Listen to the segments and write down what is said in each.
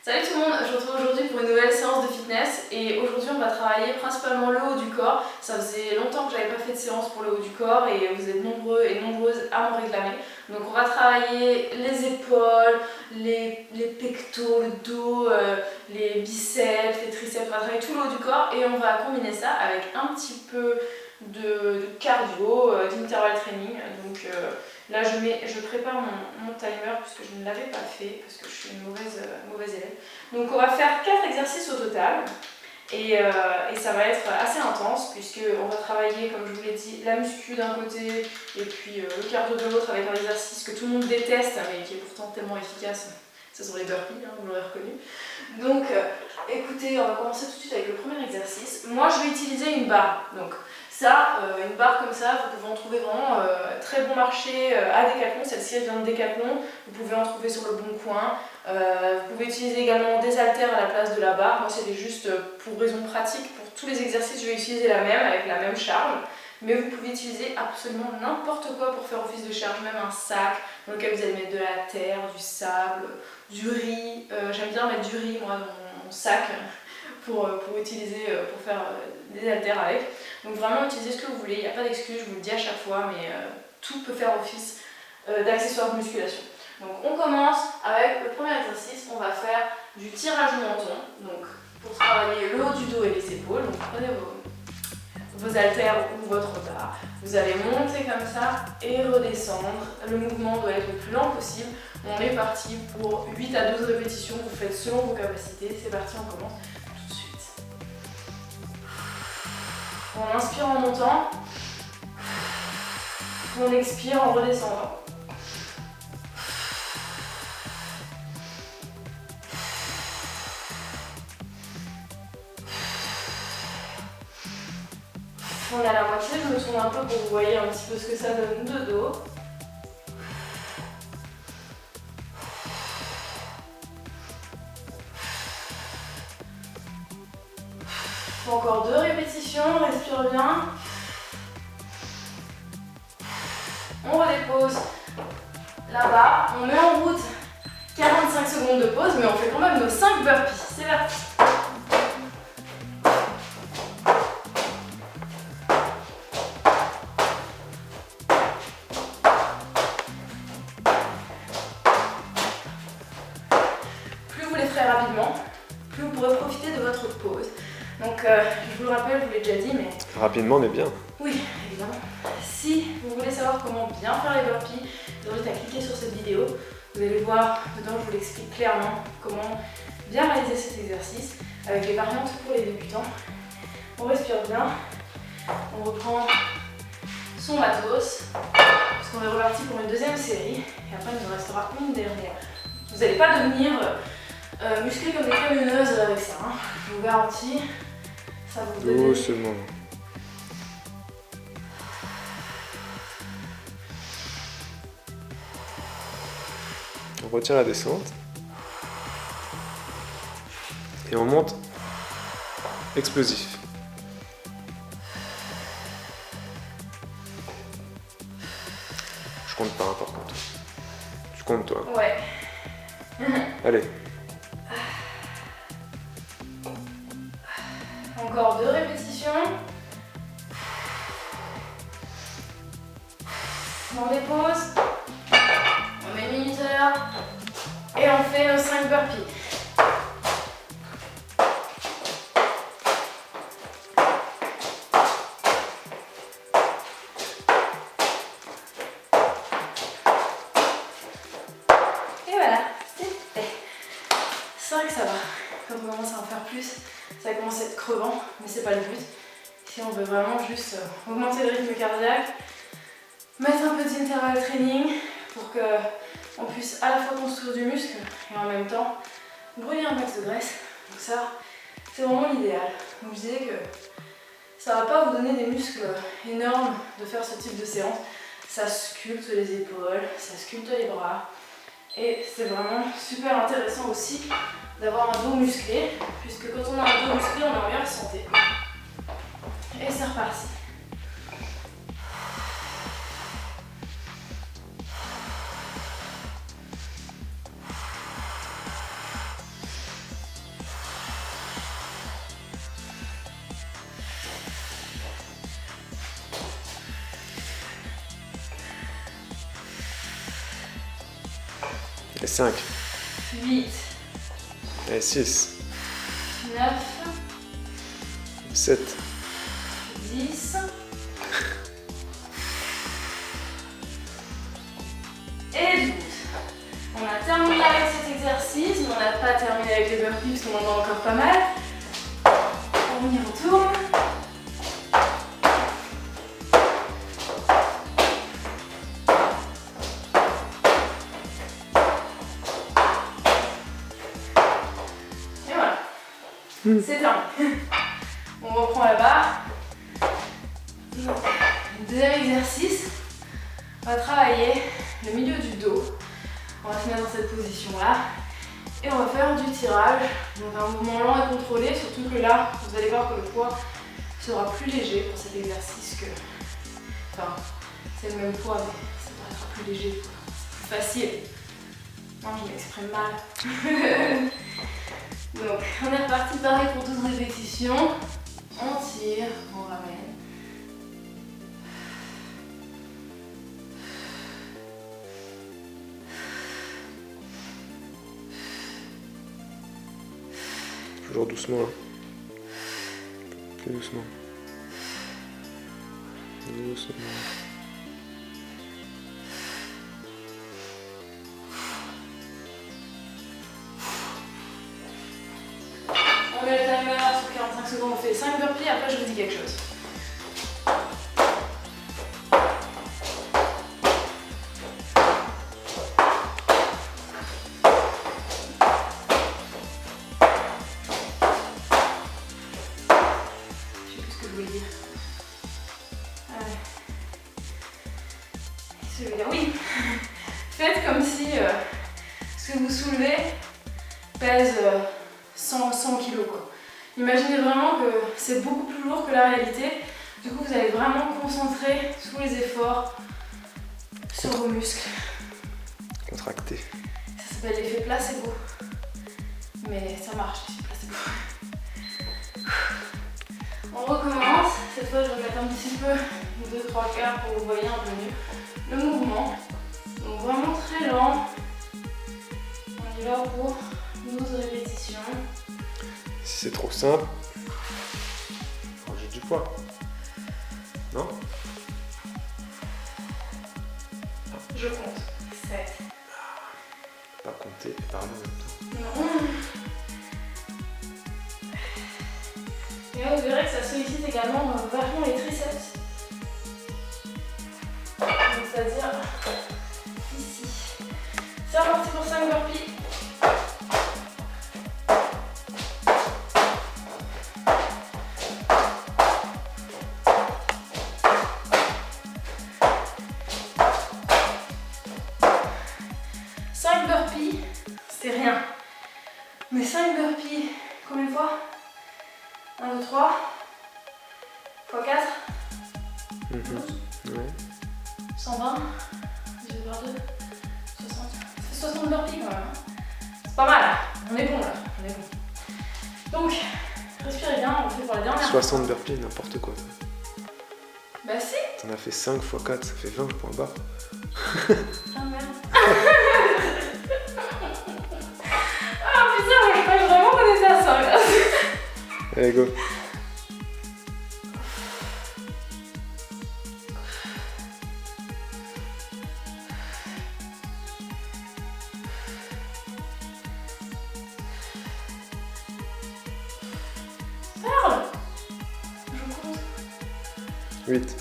Salut tout le monde, je vous retrouve aujourd'hui pour une nouvelle séance de fitness et aujourd'hui on va travailler principalement le haut du corps. Ça faisait longtemps que j'avais pas fait de séance pour le haut du corps et vous êtes nombreux et nombreuses à m'en réclamer. Donc on va travailler les épaules, les pectoraux, le dos, les biceps, les triceps, on va travailler tout le haut du corps et on va combiner ça avec un petit peu de cardio, d'interval training. Donc là je prépare mon timer puisque je ne l'avais pas fait parce que je suis une mauvaise élève. Donc on va faire 4 exercices au total et ça va être assez intense puisqu'on va travailler, comme je vous l'ai dit, la muscu d'un côté et puis le cardio de l'autre avec un exercice que tout le monde déteste mais qui est pourtant tellement efficace. Ce sont les burpees, hein, vous l'aurez reconnu. Donc écoutez, on va commencer tout de suite avec le premier exercice. Moi je vais utiliser une barre. Donc ça, une barre comme ça, vous pouvez en trouver vraiment très bon marché à Decathlon. Celle-ci elle vient de Decathlon, vous pouvez en trouver sur le Bon Coin. Vous pouvez utiliser également des haltères à la place de la barre. Moi c'était juste pour raison pratique, pour tous les exercices je vais utiliser la même, avec la même charge. Mais vous pouvez utiliser absolument n'importe quoi pour faire office de charge, même un sac dans lequel vous allez mettre de la terre, du sable, du riz. J'aime bien mettre du riz moi dans mon sac pour utiliser, pour faire des haltères avec. Donc vraiment utilisez ce que vous voulez, il n'y a pas d'excuse, je vous le dis à chaque fois, mais tout peut faire office d'accessoire de musculation. Donc on commence avec le premier exercice, on va faire du tirage menton. Donc pour travailler le haut du dos et les épaules, donc prenez vos haltères ou votre barre. Vous allez monter comme ça et redescendre. Le mouvement doit être le plus lent possible. On est parti pour 8 à 12 répétitions, vous faites selon vos capacités. C'est parti, on commence tout de suite. On inspire en montant. On expire en redescendant. On est à la moitié, je me tourne un peu pour que vous voyez un petit peu ce que ça donne de dos. Encore 2 répétitions, on respire bien. On redépose la barre, on met en route 45 secondes de pause, mais on fait quand même nos 5 burpees. C'est parti. Plus vous les ferez rapidement, plus vous pourrez profiter de votre pause. Donc je vous le rappelle, je vous l'ai déjà dit, mais... Rapidement mais bien. Oui, évidemment. Si vous voulez savoir comment bien faire les burpees, je vous invite à cliquer sur cette vidéo. Vous allez voir, dedans je vous l'explique clairement comment bien réaliser cet exercice avec les variantes pour les débutants. On respire bien, on reprend son matos, parce qu'on est reparti pour une deuxième série, et après il nous restera une dernière. Vous n'allez pas devenir musclés comme des camionneuses avec ça, hein. Je vous garantis, ça vous donne... Doucement. On retient la descente. Et on monte explosif. Je compte pas, par contre. Tu comptes, toi? Ouais. Allez. Encore 2 répétitions. On dépose. On met le minuteur. Et on fait nos 5 burpees. Et voilà, c'est fait. 5 ça va. Quand on commence à en faire plus, ça commence à être crevant, mais c'est pas le but. Si on veut vraiment juste augmenter le rythme cardiaque, mettre un peu d'intervalle training pour qu'on puisse à la fois construire du muscle et en même temps brûler un max de graisse. Donc ça, c'est vraiment l'idéal. Donc je disais que ça va pas vous donner des muscles énormes de faire ce type de séance. Ça sculpte les épaules, ça sculpte les bras. Et c'est vraiment super intéressant aussi d'avoir un dos musclé, puisque quand on a un dos musclé, on est en meilleure santé. Et c'est reparti. Et 5. 8, Et 6. 9, 7. 10 et 12. On a terminé avec cet exercice, mais on n'a pas terminé avec les burpees parce qu'on en a encore pas mal. On y retourne. Et voilà. C'est terminé. On reprend la barre. Deuxième exercice, on va travailler le milieu du dos. On va se mettre dans cette position-là et on va faire du tirage. Donc un mouvement lent et contrôlé, surtout que là, vous allez voir que le poids sera plus léger pour cet exercice que... Enfin, c'est le même poids, mais ça paraîtra plus léger, plus facile. Non, je m'exprime mal. Donc, on est reparti pareil pour 12 répétitions. On tire, on ramène. Toujours doucement. Hein. Plus doucement. Doucement. On met le timer sur 45 secondes, on fait 5 burpees, après je vous dis quelque chose. Je sais plus ce que je voulais dire. Je vais dire oui. Faites comme si ce que vous soulevez pèse 100 kg quoi. Imaginez vraiment que c'est beaucoup plus lourd que la réalité. Du coup, vous allez vraiment concentrer tous les efforts sur vos muscles. Contracté. Ça s'appelle l'effet placebo. Mais ça marche, l'effet placebo. On recommence. Cette fois, je vais mettre un petit peu 2-3 quarts pour que vous voyez un peu mieux le mouvement. Donc vraiment très lent. On y va pour 12 répétitions. Si c'est trop simple, rajoute du poids. Non? Je compte. 7. Pas compter et parler en même temps. Non. Et là, vous verrez que ça sollicite également vachement les triceps. Donc, c'est-à-dire ici. C'est reparti pour 5 burpees. C'est rien. Mais 5 burpees, combien de fois? 1, 2, 3, x 4, 12, Ouais. 120, divisé par 2, 60. Ça fait 60 burpees quand même. Hein. C'est pas mal, on est bon là, on est bon. Donc, respirez bien, on le fait pour la dernière. 60 burpees, n'importe quoi. Bah si. T'en as fait 5 x 4, ça fait 20 points bas. Ah merde. Ah putain, moi je croyais vraiment qu'on était à 5. Allez, go. Parle. Je compte. 8.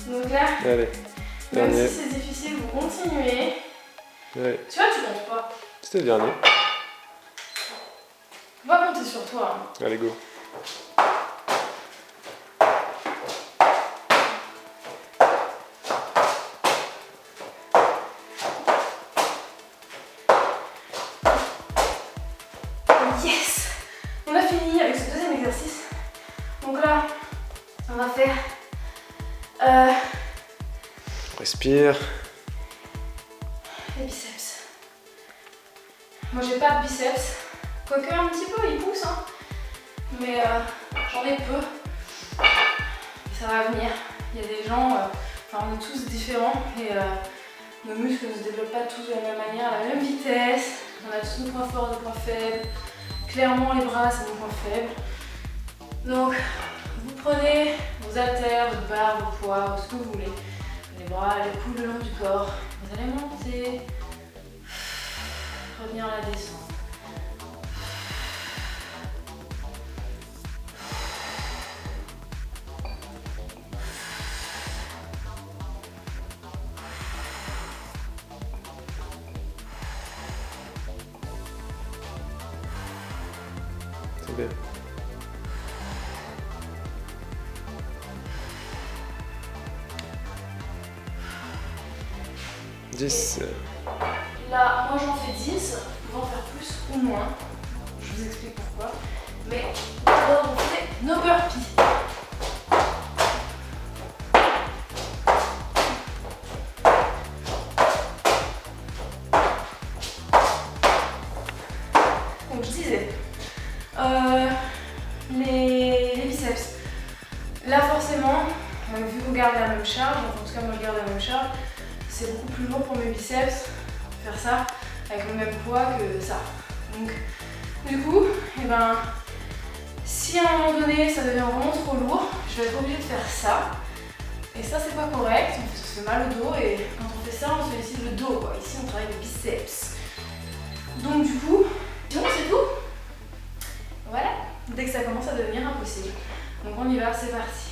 Donc là, Allez. même Dernier. si c'est difficile, vous continuez. Ouais. Tu vois, tu comptes pas. C'était le dernier. On va compter sur toi. Hein. Allez, go. Yes! On a fini avec ce deuxième exercice. Donc là, on va faire... Respire. les biceps. Moi j'ai pas de biceps. Quoique un petit peu, ils poussent. Hein. Mais j'en ai peu. Ça va venir. Il y a des gens... Enfin, on est tous différents et nos muscles ne se développent pas tous de la même manière, à la même vitesse. On a tous nos points forts, nos points faibles. Clairement, les bras, c'est mon point faible. Donc, vous prenez vos haltères, votre barre, vos poids, ce que vous voulez. Les bras, les coudes le long du corps. Vous allez monter, revenir à la descente. C'est bien. 10. Là, moi j'en fais 10, vous pouvez en faire plus ou moins. Je vous explique pourquoi. Mais d'abord, on fait nos burpees. Donc je disais, les biceps. Là forcément, vu qu'on garde la même charge, en tout cas moi je garde la même charge, c'est beaucoup plus lourd pour mes biceps faire ça avec le même poids que ça. Donc du coup, si à un moment donné ça devient vraiment trop lourd, je vais être obligée de faire ça. Et ça c'est pas correct, ça se fait mal au dos et quand on fait ça on sollicite le dos quoi. Ici on travaille les biceps. Donc du coup, c'est tout. Voilà, dès que ça commence à devenir impossible. Donc on y va, c'est parti.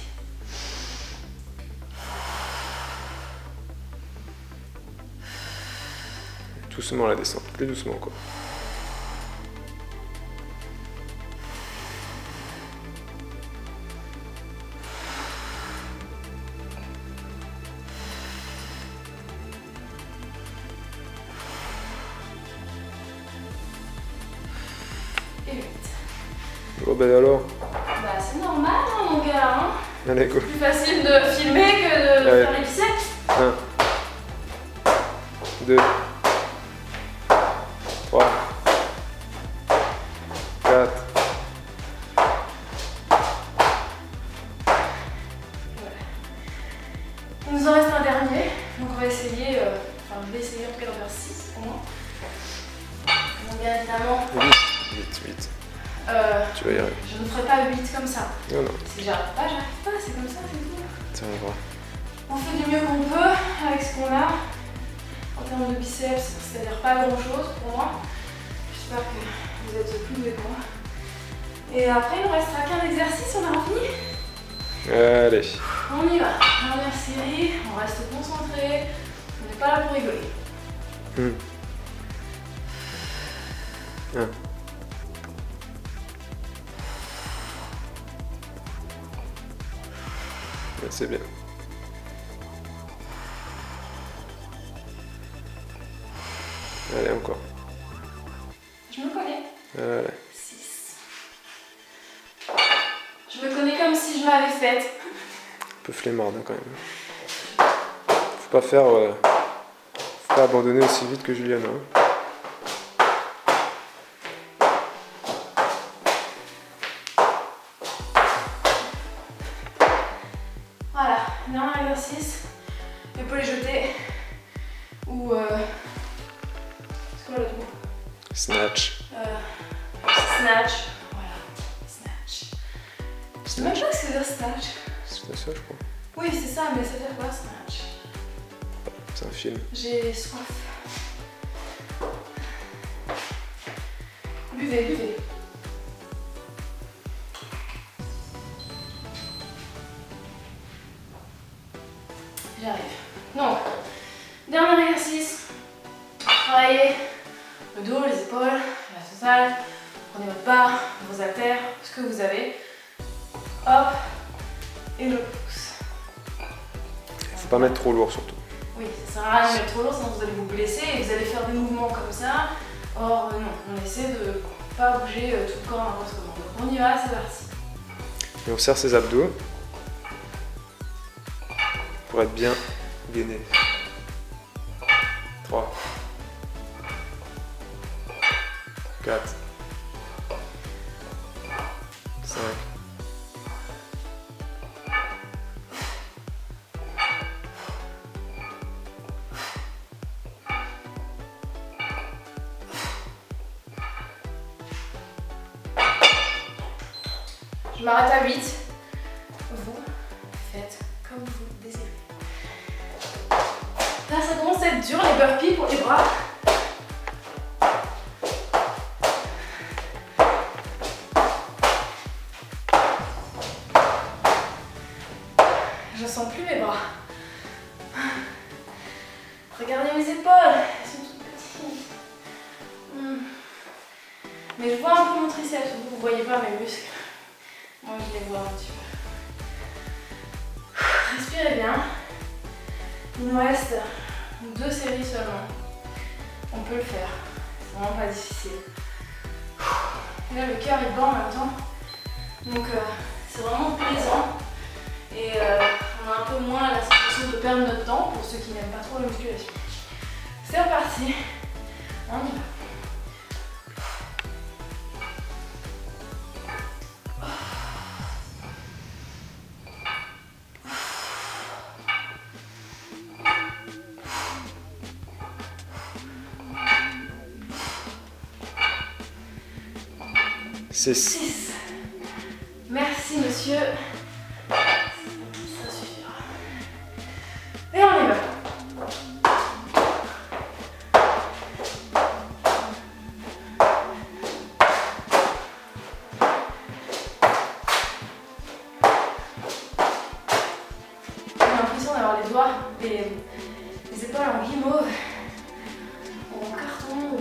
Doucement la descente, plus doucement quoi. Et 8. Bon ben alors. Bah c'est normal hein, mon gars. Hein. Allez go. Plus facile de filmer que de faire les biceps. 1, 2, 3, 4. Il nous en reste un dernier, donc on va essayer, je vais essayer en tout cas d'en faire 6 pour moi. Donc bien évidemment, 8. tu vas y arriver. Je ne ferai pas 8 comme ça. Non, non. Si j'arrive pas, c'est comme ça, c'est tout. Tu arriveras. On fait du mieux qu'on peut avec ce qu'on a. En termes de biceps, c'est-à-dire pas grand chose pour moi. J'espère que vous êtes plus doués que moi. Et après, il ne restera qu'un exercice, on aura fini. Allez. On y va. Dernière série, on reste concentré. On n'est pas là pour rigoler. 1. C'est bien. Allez, encore. Je me connais. Allez. 6. Je me connais comme si je m'avais faite. Un peu flemmarde hein, quand même. Faut pas abandonner aussi vite que Juliana. Hein. Voilà, dernier exercice. Épaules jetées. Ou c'est quoi l'autre mot? Snatch. Snatch. Voilà, snatch. Je sais même pas ce que c'est snatch. C'est ça, je crois. Oui, c'est ça, mais ça veut dire quoi snatch? C'est un film. J'ai soif. Buvez, buvez. J'arrive. Donc, dernier exercice. Travaillez le dos, les épaules, la totale. Prenez votre barre, vos haltères, ce que vous avez. Hop. Et je pousse. Faut pas mettre trop lourd surtout. Oui, ça sert à rien de mettre trop lourd, sinon vous allez vous blesser et vous allez faire des mouvements comme ça. Or, non, on essaie de pas bouger tout le corps n'importe comment. Donc on y va, c'est parti. Et on serre ses abdos pour être bien gainé. 3, 4, 5, 6, Je m'arrête à 8. Vous faites comme vous désirez. Là, ça commence à être dur, les burpees pour les bras. Je sens plus mes bras. Regardez mes épaules, elles sont toutes petites. Mais je vois un peu mon triceps, vous ne voyez pas mes muscles. Moi je les vois un petit peu. Respirez bien. Il nous reste 2 séries seulement. On peut le faire, c'est vraiment pas difficile. Et là le cœur il bat en même temps. Donc c'est vraiment plaisant. Et on a un peu moins la sensation de perdre notre temps pour ceux qui n'aiment pas trop la musculation. C'est reparti, on y va. C'est 6. Merci monsieur. Ça suffira. Et on y va. J'ai l'impression d'avoir les doigts, les épaules en guimauve ou en carton.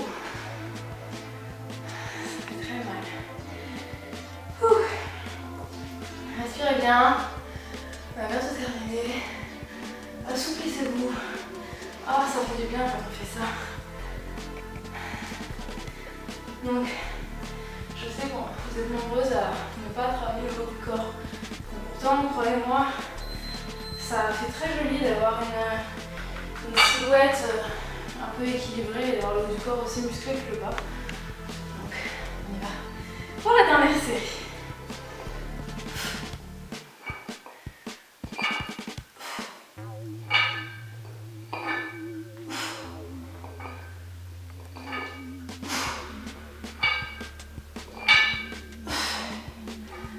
Ça fait très mal. Ouh. Respirez bien. On va bientôt terminer. Assouplissez-vous. Ah, ça fait du bien quand on fait ça. Donc, je sais que vous êtes nombreuses à ne pas travailler le haut du corps. Et pourtant, croyez-moi, ça fait très joli d'avoir une silhouette un peu équilibrée et d'avoir le haut du corps aussi musclé que le bas. Donc, on y va pour la dernière série.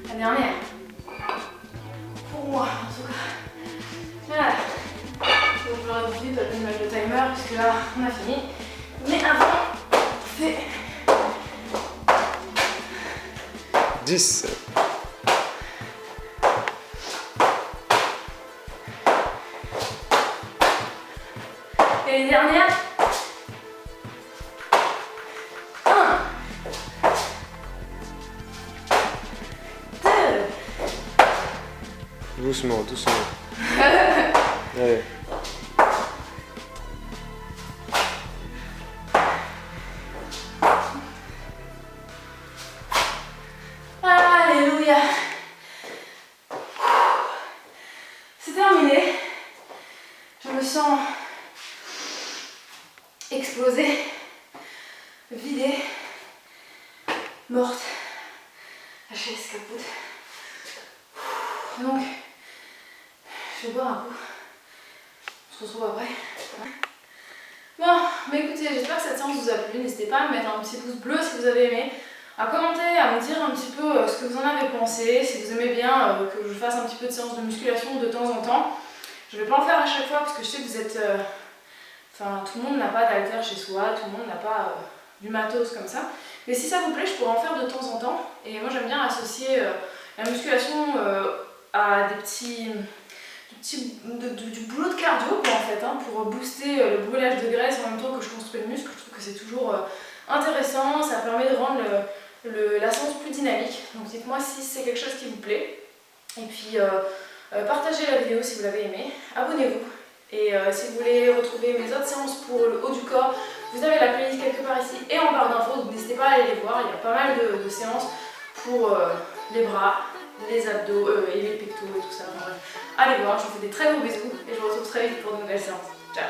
La dernière. Pour moi, en tout cas. Voilà. Donc j'aurais oublié de mettre le timer puisque là, on a fini. Mais avant, on fait 10. Et les dernières. 1, 2. Doucement, doucement. Allez. Alléluia. C'est terminé. Je me sens explosée, vidée, morte, lâcher l'escapoute. Donc, je vais boire un coup. On se retrouve après. Bon, mais écoutez, j'espère que cette séance vous a plu. N'hésitez pas à me mettre un petit pouce bleu si vous avez aimé, à commenter, à me dire un petit peu ce que vous en avez pensé, si vous aimez bien que je fasse un petit peu de séance de musculation de temps en temps. Je ne vais pas en faire à chaque fois parce que je sais que vous êtes... Enfin, tout le monde n'a pas d'haltère chez soi, tout le monde n'a pas du matos comme ça. Mais si ça vous plaît, je pourrais en faire de temps en temps. Et moi, j'aime bien associer la musculation à du boulot de cardio quoi, en fait, hein, pour booster le brûlage de graisse en même temps que je construis le muscle. Je trouve que c'est toujours intéressant, ça permet de rendre la séance plus dynamique. Donc dites-moi si c'est quelque chose qui vous plaît. Et puis partagez la vidéo si vous l'avez aimée, abonnez-vous. Et si vous voulez retrouver mes autres séances pour le haut du corps, vous avez la playlist quelque part ici et en barre d'infos, donc n'hésitez pas à aller les voir. Il y a pas mal de séances pour les bras, les abdos et les pectoraux et tout ça. Enfin, bref. Allez voir, je vous fais des très gros bisous et je vous retrouve très vite pour de nouvelles séances. Ciao.